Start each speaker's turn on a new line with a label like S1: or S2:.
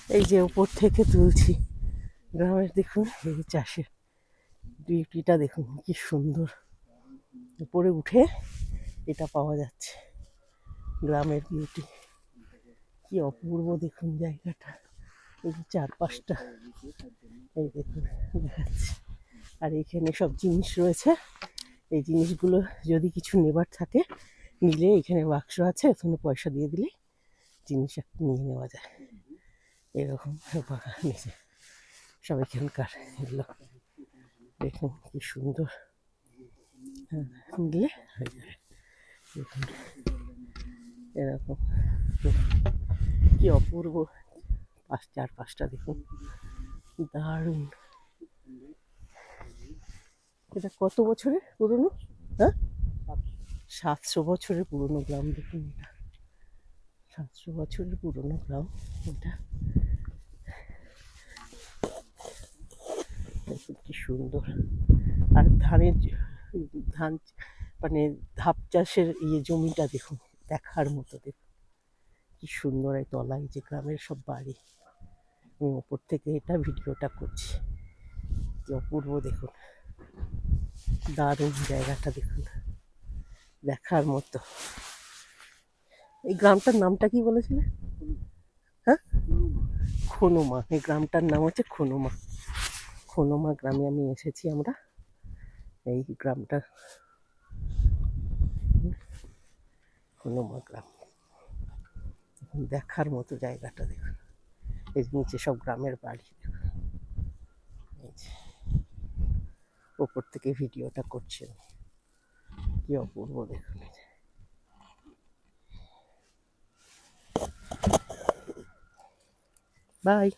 S1: এই যে উপর থেকে তুলছি গ্রামের, দেখুন এই চাষের বিউটিটা দেখুন কি সুন্দর। উপরে উঠে এটা পাওয়া যাচ্ছে, গ্রামের বিউটি কি অপূর্ব দেখুন জায়গাটা। এই যে চারপাশটা এই দেখুন দেখাচ্ছি। আর এখানে সব জিনিস রয়েছে, এই জিনিসগুলো যদি কিছু নেবার থাকে নিলে এখানে বাক্স আছে, ওখানে পয়সা দিয়ে দিলে জিনিস একটা নিয়ে নেওয়া যায়। এরকম বাগান নিচে সব এখানকার এগুলো দেখুন কি সুন্দর। হ্যাঁ নিলে হয়ে যাবে। দেখুন এরকম কি অপূর্ব চারপাশটা দেখুন, দারুণ। এটা কত বছরের পুরনো? হ্যাঁ, 700 বছরের পুরনো গ্রাম। দেখুন এটা 700 বছরের পুরনো গ্রাম এটা। দেখুন কি সুন্দর। আর ধান মানে ধাপ চাষের জমিটা দেখুন, দেখার মতো। দেখুন কি সুন্দর। এই তলায় যে গ্রামের সব বাড়ি, আমি ওপর থেকে এটা ভিডিওটা করছি, কি অপূর্ব দেখুন, দারুণ জায়গাটা দেখুন, দেখার মতো। এই গ্রামটার নামটা কি বলেছিলে? হ্যাঁ, খনুমা। এই গ্রামটার নাম হচ্ছে খনুমা। খনুমা গ্রামে আমি এসেছি আমরা। এই গ্রামটা খনুমা গ্রাম, দেখার মতো জায়গাটা দেখুন। এই নিচে সব গ্রামের বাড়ি দেখুন। এই যে ওপর থেকে ভিডিওটা করছেন, কি অপূর্ব দেখুন। বাই।